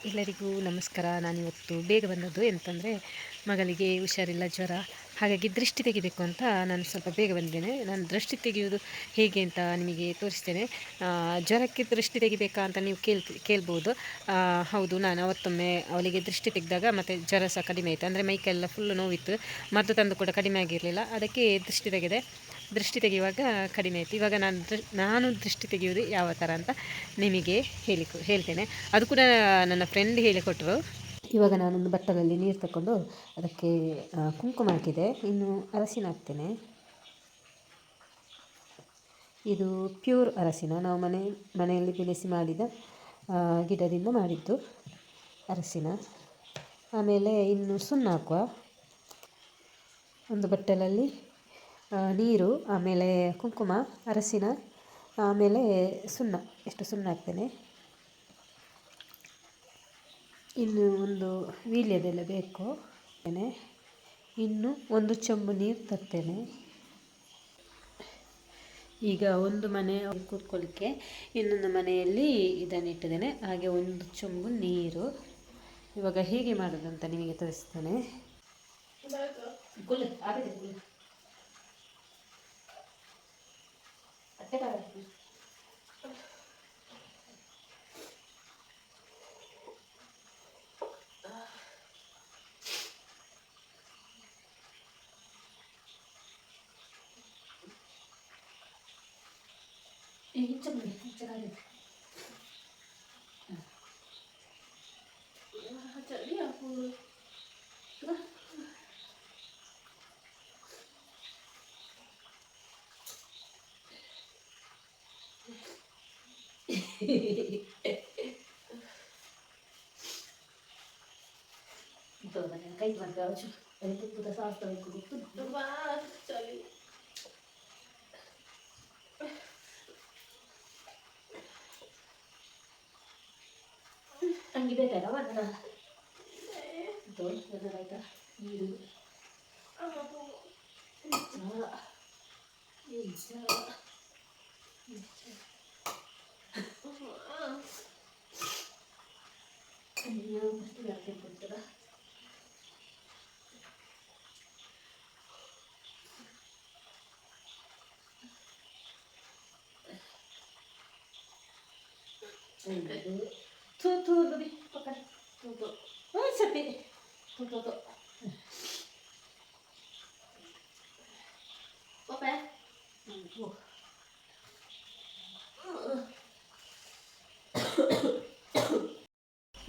ಎಲ್ಲರಿಗೂ ನಮಸ್ಕಾರ. ನಾನಿವತ್ತು ಬೇಗ ಬಂದದ್ದು ಎಂತಂದರೆ ಮಗಳಿಗೆ ಹುಷಾರಿಲ್ಲ, ಜ್ವರ, ಹಾಗಾಗಿ ದೃಷ್ಟಿ ತೆಗಿಬೇಕು ಅಂತ ನಾನು ಸ್ವಲ್ಪ ಬೇಗ ಬಂದಿದ್ದೇನೆ. ನಾನು ದೃಷ್ಟಿ ತೆಗೆಯುವುದು ಹೇಗೆ ಅಂತ ನಿಮಗೆ ತೋರಿಸ್ತೇನೆ. ಜ್ವರಕ್ಕೆ ದೃಷ್ಟಿ ತೆಗಿಬೇಕಾ ಅಂತ ನೀವು ಕೇಳ್ಬೋದು. ಹೌದು, ನಾನು ಅವತ್ತೊಮ್ಮೆ ಅವಳಿಗೆ ದೃಷ್ಟಿ ತೆಗೆದಾಗ ಮತ್ತು ಜ್ವರ ಸಹ ಕಡಿಮೆ ಆಯಿತು. ಅಂದರೆ ಮೈಕೆಲ್ಲ ಫುಲ್ಲು ನೋವಿತ್ತು, ಮದ್ದು ತಂದು ಕೂಡ ಕಡಿಮೆ ಆಗಿರಲಿಲ್ಲ. ಅದಕ್ಕೆ ದೃಷ್ಟಿ ತೆಗೆದೆ. ದೃಷ್ಟಿ ತೆಗೆಯುವಾಗ ಕಡಿಮೆ ಆಯಿತು. ಇವಾಗ ನಾನು ದೃಷ್ಟಿ ತೆಗೆಯುವುದು ಯಾವ ಥರ ಅಂತ ನಿಮಗೆ ಹೇಳ್ತೇನೆ. ಅದು ಕೂಡ ನನ್ನ ಫ್ರೆಂಡ್ ಹೇಳಿಕೊಟ್ರು. ಇವಾಗ ನಾನೊಂದು ಬಟ್ಟಲಲ್ಲಿ ನೀರು ತಗೊಂಡು ಅದಕ್ಕೆ ಕುಂಕುಮ ಹಾಕಿದೆ. ಇನ್ನು ಅರಸಿನ ಹಾಕ್ತೇನೆ. ಇದು ಪ್ಯೂರ್ ಅರಸಿನ, ನಾವು ಮನೆಯಲ್ಲಿ ಬೆಳೆಸಿ ಮಾಡಿದ ಗಿಡದಿಂದ ಮಾಡಿದ್ದು ಅರಸಿನ. ಆಮೇಲೆ ಇನ್ನು ಸುಣ್ಣ ಹಾಕುವ. ಒಂದು ಬಟ್ಟಲಲ್ಲಿ ನೀರು, ಆಮೇಲೆ ಕುಂಕುಮ, ಅರಸಿನ, ಆಮೇಲೆ ಸುಣ್ಣ, ಎಷ್ಟು ಸುಣ್ಣ ಹಾಕ್ತೇನೆ. ಇನ್ನು ಒಂದು ವೀಳ್ಯದೆಲೆ ಬೇಕು. ಇನ್ನು ಒಂದು ಚೆಂಬು ನೀರು ತರ್ತೇನೆ. ಈಗ ಒಂದು ಮನೆ ಕೂತ್ಕೊಳ್ಳಿಕ್ಕೆ ಇನ್ನೊಂದು ಮನೆಯಲ್ಲಿ ಇದನ್ನಿಟ್ಟಿದ್ದೇನೆ. ಹಾಗೆ ಒಂದು ಚೆಂಬು ನೀರು. ಇವಾಗ ಹೇಗೆ ಮಾಡೋದು ಅಂತ ನಿಮಗೆ ತೋರಿಸ್ತೇನೆ. ಕೈ ತಂಗಿ ಬೇಕಲ್ಲ ಬಣ್ಣ ಆಯ್ತಾ ನೀರು ಕೊಡ್ತಾರ.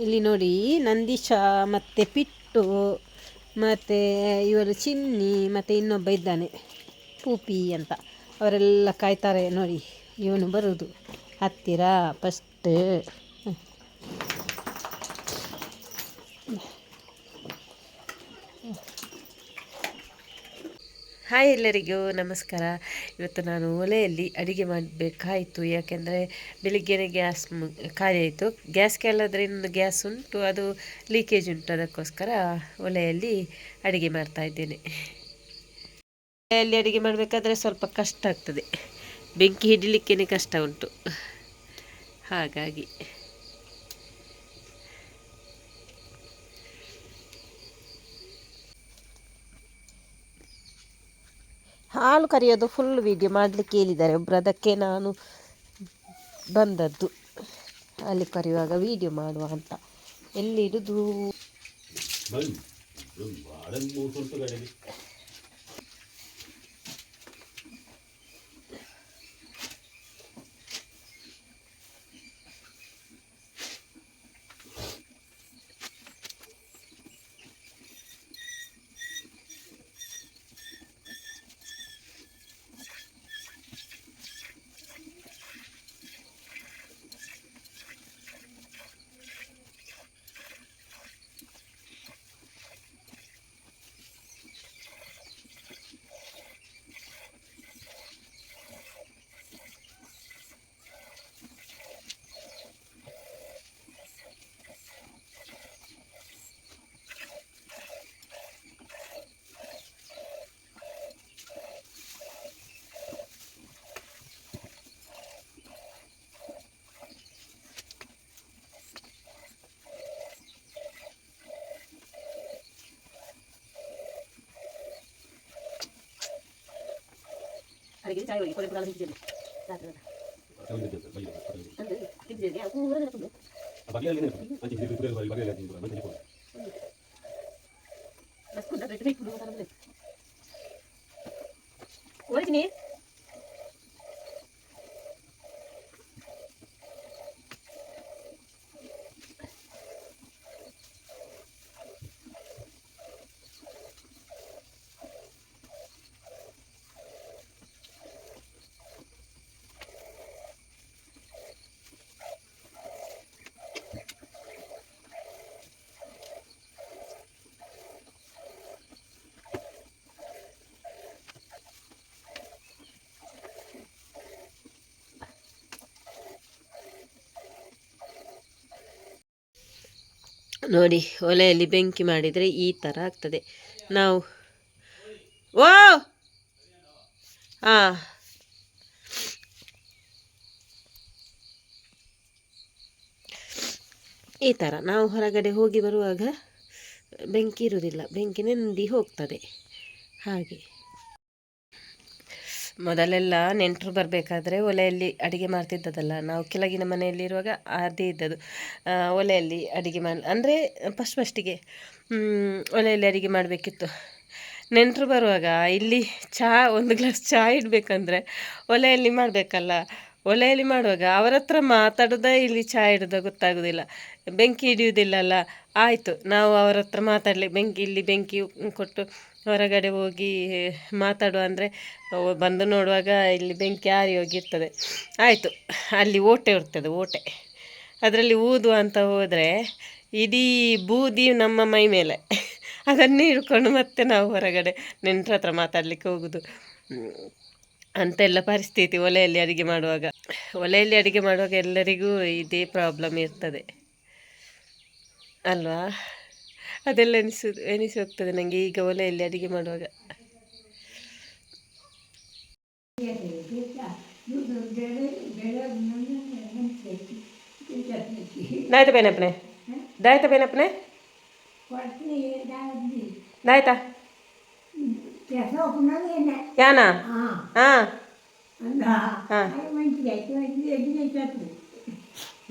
ಇಲ್ಲಿ ನೋಡಿ, ನಂದೀಶ ಮತ್ತು ಪಿಟ್ಟು ಮತ್ತು ಇವರು ಚಿನ್ನಿ ಮತ್ತು ಇನ್ನೊಬ್ಬ ಇದ್ದಾನೆ ಪೂಪಿ ಅಂತ, ಅವರೆಲ್ಲ ಕಾಯ್ತಾರೆ ನೋಡಿ. ಇವನು ಬರುವುದು ಹತ್ತಿರ ಫಸ್ಟ್. ಹಾಯ್, ಎಲ್ಲರಿಗೂ ನಮಸ್ಕಾರ. ಇವತ್ತು ನಾನು ಒಲೆಯಲ್ಲಿ ಅಡುಗೆ ಮಾಡಬೇಕಾಯಿತು. ಯಾಕೆಂದರೆ ಬೆಳಿಗ್ಗೆನೇ ಗ್ಯಾಸ್ ಖಾಲಿ ಆಯಿತು. ಗ್ಯಾಸ್ ಕೇಳೋದ್ರೆ ಇನ್ನೊಂದು ಗ್ಯಾಸ್ ಉಂಟು, ಅದು ಲೀಕೇಜ್ ಉಂಟು. ಅದಕ್ಕೋಸ್ಕರ ಒಲೆಯಲ್ಲಿ ಅಡುಗೆ ಮಾಡ್ತಾಯಿದ್ದೇನೆ. ಒಲೆಯಲ್ಲಿ ಅಡುಗೆ ಮಾಡಬೇಕಾದ್ರೆ ಸ್ವಲ್ಪ ಕಷ್ಟ ಆಗ್ತದೆ, ಬೆಂಕಿ ಹಿಡಿಲಿಕ್ಕೇ ಕಷ್ಟ ಉಂಟು. ಹಾಗಾಗಿ ಹಾಲು ಕರೆಯೋದು ಫುಲ್ ವೀಡಿಯೋ ಮಾಡಲಿಕ್ಕೆ ಹೇಳಿದ್ದಾರೆ ಒಬ್ಬರು. ಅದಕ್ಕೆ ನಾನು ಬಂದದ್ದು, ಅಲ್ಲಿ ಕರೆಯುವಾಗ ವೀಡಿಯೋ ಮಾಡುವ ಅಂತ. ಎಲ್ಲಿಡುದು? ಹಾಗೆ ಚಾಯ್ ಹೋಗಿ ಕೊಲೆ ತಿಂತಿದ್ದೇನೆ ರಾತ್ರಿ ಅಂದ್ರೆ ತಿಂತಿದ್ದೇನೆ ಅದು ಹೊರಗಡೆ ತಂದು ಓಡಿಸಿನಿ ನೋಡಿ, ಒಲೆಯಲ್ಲಿ ಬೆಂಕಿ ಮಾಡಿದರೆ ಈ ಥರ ಆಗ್ತದೆ. ನಾವು ಓ ಹಾಂ ಈ ಥರ ನಾವು ಹೊರಗಡೆ ಹೋಗಿ ಬರುವಾಗ ಬೆಂಕಿ ಇರುವುದಿಲ್ಲ, ಬೆಂಕಿ ನೆಂದಿ ಹೋಗ್ತದೆ. ಹಾಗೆ ಮೊದಲೆಲ್ಲ ನೆಂಟರು ಬರಬೇಕಾದ್ರೆ ಒಲೆಯಲ್ಲಿ ಅಡುಗೆ ಮಾಡ್ತಿದ್ದದಲ್ಲ, ನಾವು ಕೆಳಗಿನ ಮನೆಯಲ್ಲಿರುವಾಗ ಅದೇ ಇದ್ದದ್ದು. ಒಲೆಯಲ್ಲಿ ಅಡುಗೆ ಅಂದರೆ ಫಸ್ಟಿಗೆ ಒಲೆಯಲ್ಲಿ ಅಡುಗೆ ಮಾಡಬೇಕಿತ್ತು. ನೆಂಟರು ಬರುವಾಗ ಇಲ್ಲಿ ಒಂದು ಗ್ಲಾಸ್ ಚಹಾ ಇಡಬೇಕಂದ್ರೆ ಒಲೆಯಲ್ಲಿ ಮಾಡಬೇಕಲ್ಲ. ಒಲೆಯಲ್ಲಿ ಮಾಡುವಾಗ ಅವರ ಹತ್ರ ಮಾತಾಡೋದ ಇಲ್ಲಿ ಚಹಾ ಇಡೋದ ಗೊತ್ತಾಗೋದಿಲ್ಲ, ಬೆಂಕಿ ಹಿಡಿಯೋದಿಲ್ಲಲ್ಲ. ಆಯಿತು, ನಾವು ಅವರ ಹತ್ರ ಮಾತಾಡಲಿ, ಬೆಂಕಿ ಕೊಟ್ಟು ಹೊರಗಡೆ ಹೋಗಿ ಮಾತಾಡುವ ಅಂದರೆ ಬಂದು ನೋಡುವಾಗ ಇಲ್ಲಿ ಬೆಂಕಿ ಆರಿ ಹೋಗಿರ್ತದೆ. ಆಯಿತು, ಅಲ್ಲಿ ಓಟೆ ಇರ್ತದೆ, ಓಟೆ ಅದರಲ್ಲಿ ಊದುವ ಅಂತ ಹೋದರೆ ಇಡೀ ಬೂದಿ ನಮ್ಮ ಮೈ ಮೇಲೆ. ಅದನ್ನೇ ಹಿಡ್ಕೊಂಡು ಮತ್ತೆ ನಾವು ಹೊರಗಡೆ ನೆಂಟರ ಹತ್ರ ಮಾತಾಡಲಿಕ್ಕೆ ಹೋಗೋದು ಅಂತೆಲ್ಲ ಪರಿಸ್ಥಿತಿ ಒಲೆಯಲ್ಲಿ ಅಡುಗೆ ಮಾಡುವಾಗ. ಒಲೆಯಲ್ಲಿ ಅಡುಗೆ ಮಾಡುವಾಗ ಎಲ್ಲರಿಗೂ ಇದೇ ಪ್ರಾಬ್ಲಮ್ ಇರ್ತದೆ ಅಲ್ವಾ? ಅದೆಲ್ಲ ಎನಿಸಿ ಹೋಗ್ತದೆ ನನಗೆ ಈಗ ಒಲೆಯಲ್ಲಿ ಅಡುಗೆ ಮಾಡುವಾಗ. दायता बेन अपने दायता बेन अपने दायता क्या ना हाँ हाँ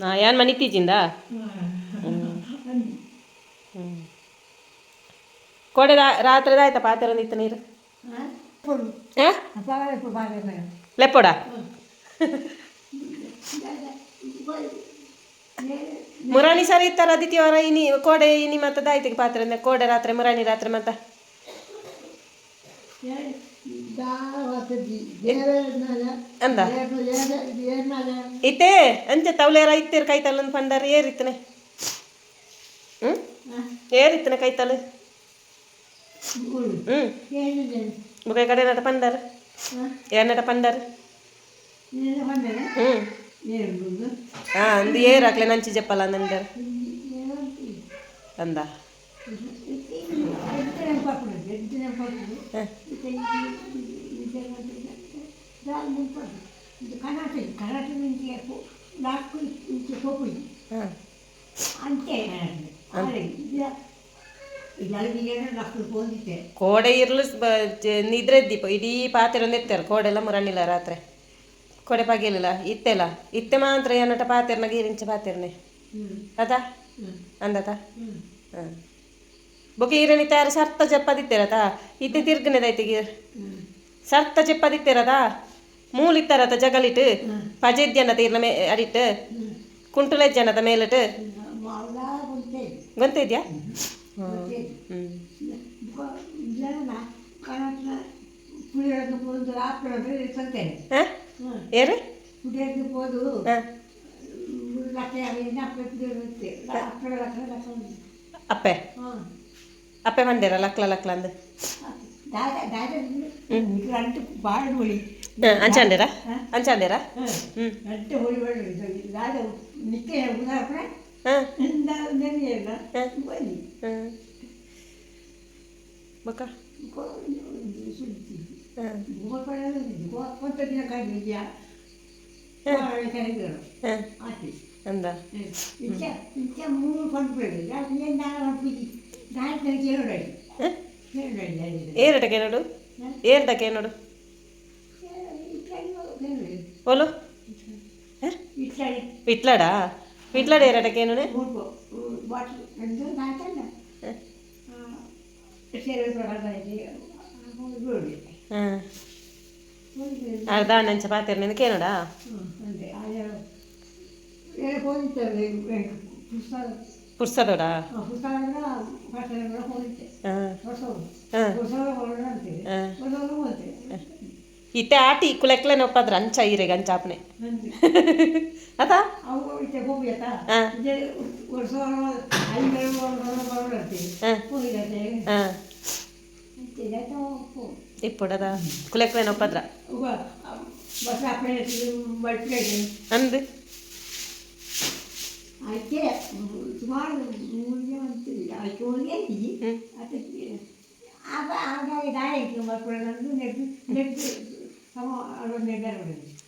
हाँ यान मनीती जिंदा कोड़े रात्रि दायता पाते रंदित नीर लेपोड़ा ಮುರಾಣಿ ಸರಿ ಇರ್ತಾರೆ ಆದಿತ್ಯವಾರ ಇನಿ ಕೋಡೆ ಇನಿ ಮತ್ತೆ ದಾಯ್ತಿಗೆ ಪಾತ್ರೆ ಅಂದ್ರೆ ಕೋಡೆ ರಾತ್ರಿ ಮುರಾಣಿ ರಾತ್ರಿ ಮತ್ತೆ ಅಂದ ಇತ್ತೆ ಅಂಚೆ ತವಲೇರ ಇತ್ತೀರ ಕೈತಲ್ಲೊಂದು ಪಂಡರ್ ಏರಿತ್ತನೆ ಏರಿತ್ತನೆ ಕೈತಲ್ ಮುಖ ಕಡೆ ನಟ ಪಂಡರ್ ಏನಟ ಪಂಡರ್ ಅಂದು ಏರಾಕ್ಲೆ ನಂಚಿ చెప్పాల ನಂದರ್ ಅಂದ ಕೋಡೆ ಇರ್ಲು ನಿದ್ರೆ ದೀಪ ಇಡೀ ಪಾತ್ರೆ ಒಂದು ಎತ್ತಾರೆ ಕೋಡೆ ಎಲ್ಲ ಮುರಣಿಲ್ಲ ರಾತ್ರಿ ಕೊಡೆ ಪಗಿಲಿಲ್ಲ ಇತ್ತೆಲ್ಲ ಇತ್ತೆ ಮಾತ್ರ ಏನಟ ಪಾತೆರ್ನ ಗೀರಿಂಚ ಪಾತೆರ್ನೆ ಅದ ಅಂದತ ಹಾಂ ಬೊಕ್ಕೆ ಈರನಿ ತಯಾರು ಸರ್ತ ಜಪ್ಪದಿತ್ತೇರತ ಇತ್ತೆ ತಿರ್ಗನೆದೈತೆ ಗೀರ್ ಸರ್ತ ಜಪ್ಪದಿತ್ತೇರದ ಮೂಲಿತ್ತರತ ಜಗಲಿಟ್ಟು ಪಜೆದ್ಯನ ತೀರ್ನ ಮೇ ಅಡಿಟ್ಟು ಕುಂಟುಲೆಜ್ಜನದ ಮೇಲಿಟ್ಟು ಗೊತ್ತಿದ್ಯಾ ಏರು ಅಪ್ಪೆ ಅಪ್ಪೆ ಮಂಡೇರ ಲಕ್ಲ ಲಕ್ಲ ಅಂದು ಅಂಚಾಂಡೇರ ಅಂಚಾಂಡೇರ ಬಕ ಅಂದ ಏರಟಕ್ಕೆ ನೋಡು ಏರಟಕ್ಕೆ ನೋಡು ಓಲು ಇಟ್ಲಾಡಾ ಇಟ್ಲಾಡ ಎರಡಕ್ಕೇನು ಅರ್ಧ ನಂಚ ಪಾತ್ರೆ ನಿನಕೇನೋಡಾ ಪುರ್ಸದೋಡಾ ಇತ್ತೆ ಆಟಿ ಕುಲೆಕ್ಲೆ ನೊಪ್ಪದ್ರ ಅಂಚ ಇರೆಗ ಅಂಚಾಪನೆ ಅದ ಇಪ್ಪುಡದ ಕುಲೆಕ್ಲೆ ನೊಪ್ಪದ್ರ ಅಂದು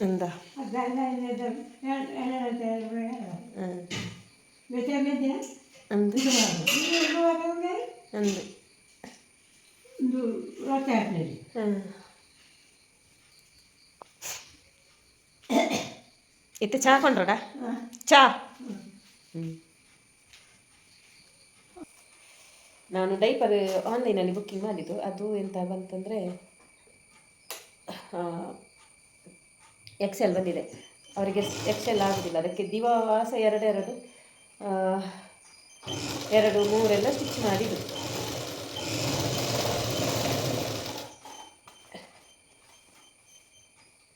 എന്താ ಇತ್ತೆ ಚಾ ಕೊಂಡ್ರೋಡ ಚಾ ನಾನು ಡೈಪರ್ ಆನ್ಲೈನಲ್ಲಿ ಬುಕ್ಕಿಂಗ್ ಮಾಡಿದ್ದು ಅದು ಎಂತ ಬಂತಂದರೆ ಎಕ್ಸೆಲ್ ಬಂದಿದೆ ಅವರಿಗೆ ಎಕ್ಸೆಲ್ ಆಗೋದಿಲ್ಲ ಅದಕ್ಕೆ ದಿವಸ ಎರಡು ಮೂರೆಲ್ಲ ಸ್ಟಿಚ್ ಮಾಡಿದ್ದು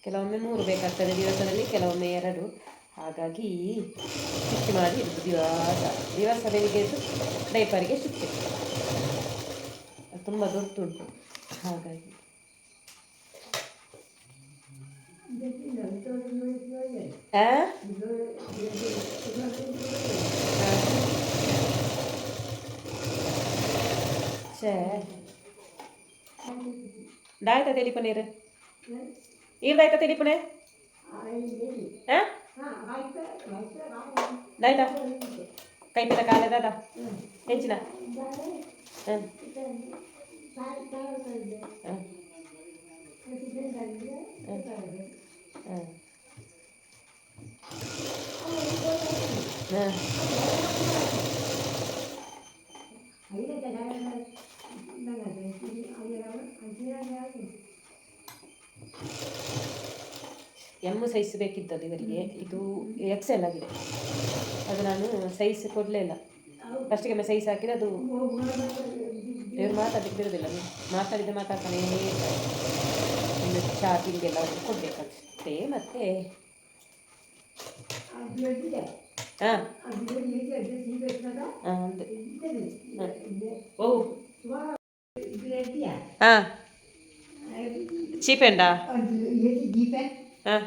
ಕೆಲವೊಮ್ಮೆ 3 ಬೇಕಾಗ್ತದೆ ದಿವಸದಲ್ಲಿ ಕೆಲವೊಮ್ಮೆ 2 ಹಾಗಾಗಿ ಸ್ಟಿಚ್ ಮಾಡಿ ಇರೋದು ದಿವಸ ಬೆಳಿಗ್ಗೆ ಎದ್ದು ಡೈಪರಿಗೆ ಸ್ಟಿಚ್ ತುಂಬ ದೊಡ್ಡುಂಟು ಹಾಗಾಗಿ ದಾಯ್ತಾ ತೆಲಿಪನೇರು ಈರ್ದಾಯ್ತಾ ತೆಲಿಪನೆ ದಾಯ್ತಾ ಕೈ ಮೇಲೆ ಕಾಲದ ಹೆಂಚಿನ ಎಮ್ ಸೈಜ್ ಬೇಕಿದ್ದದ್ದು ಇವರಿಗೆ ಇದು ಎಕ್ಸೆಲ್ ಆಗಿದೆ ಅದು ನಾನು ಸೈಜ್ ಕೊಡಲೇ ಇಲ್ಲ ಫಸ್ಟಿಗೆ ಒಮ್ಮೆ ಸೈಜ್ ಹಾಕಿದ್ರೆ ಅದು ಇವ್ರು ಮಾತಾಡಲಿಕ್ಕೆ ಬಿಡೋದಿಲ್ಲ ಮಾತಾಡಿದ್ರೆ ಮಾತಾಡ್ತಾನೆ ಇನ್ನು ಚಾ ತಿಂಡಿಗೆಲ್ಲ ಅವ್ರಿಗೆ ಕೊಡಬೇಕಷ್ಟೇ ಮತ್ತೆ ಹಾಂ ಓ ಹಾಂ ಚೀಪೆಂಡಾ ಹಾಂ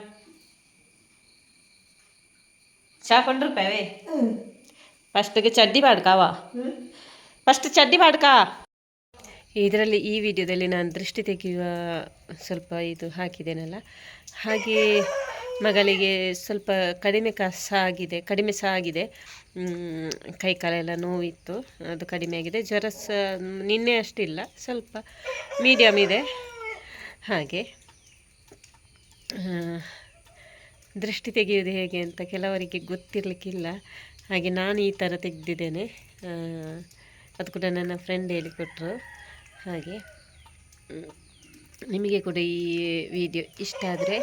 ಚಾ ಕೊಂಡು ರೂಪಾಯವೇ ಫಸ್ಟಿಗೆ ಚಡ್ಡಿ ಬಾಡ್ಕಾವಾ ಫಸ್ಟ್ ಚಡ್ಡಿ ಬಾಡ್ಕಾ ಇದರಲ್ಲಿ ಈ ವಿಡಿಯೋದಲ್ಲಿ ನಾನು ದೃಷ್ಟಿ ತೆಗೆಯುವ ಸ್ವಲ್ಪ ಇದು ಹಾಕಿದ್ದೇನಲ್ಲ ಹಾಗೆ ಮಗಳಿಗೆ ಸ್ವಲ್ಪ ಕಡಿಮೆ ಸಹ ಆಗಿದೆ ಕೈ ಕಾಲೆಲ್ಲ ನೋವಿತ್ತು ಅದು ಕಡಿಮೆ ಆಗಿದೆ ಜ್ವರ ನಿನ್ನೆ ಅಷ್ಟಿಲ್ಲ ಸ್ವಲ್ಪ ಮೀಡಿಯಮ್ ಇದೆ ಹಾಗೆ ದೃಷ್ಟಿ ತೆಗೆಯುವುದು ಹೇಗೆ ಅಂತ ಕೆಲವರಿಗೆ ಗೊತ್ತಿರಲಿಕ್ಕಿಲ್ಲ ಹಾಗೆ ನಾನು ಈ ಥರ ತೆಗೆದಿದ್ದೇನೆ ಅದು ಕೂಡ ನನ್ನ ಫ್ರೆಂಡ್ ಹೇಳಿಕೊಟ್ರು ಹಾಗೆ ನಿಮಗೆ ಕೂಡ ಈ ವಿಡಿಯೋ ಇಷ್ಟ ಆದರೆ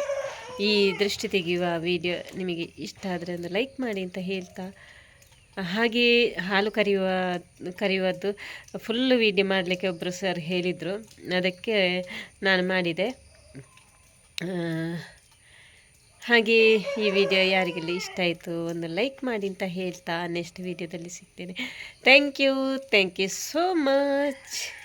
ಈ ದೃಷ್ಟಿ ತೆಗೆಯುವ ವಿಡಿಯೋ ನಿಮಗೆ ಇಷ್ಟ ಆದರೆ ಒಂದು ಲೈಕ್ ಮಾಡಿ ಅಂತ ಹೇಳ್ತಾ ಹಾಗೆ ಹಾಲು ಕರೆಯುವದ್ದು ಫುಲ್ಲು ವಿಡಿಯೋ ಮಾಡಲಿಕ್ಕೆ ಒಬ್ಬರು ಸರ್ ಹೇಳಿದರು ಅದಕ್ಕೆ ನಾನು ಮಾಡಿದೆ ಹಾಗೆ ಈ ವಿಡಿಯೋ ಯಾರಿಗೆಲ್ಲ ಇಷ್ಟ ಆಯಿತು ಒಂದು ಲೈಕ್ ಮಾಡಿ ಅಂತ ಹೇಳ್ತಾ ನೆಕ್ಸ್ಟ್ ವಿಡಿಯೋದಲ್ಲಿ ಸಿಗ್ತೇನೆ ಥ್ಯಾಂಕ್ ಯು ಸೋ ಮಚ್.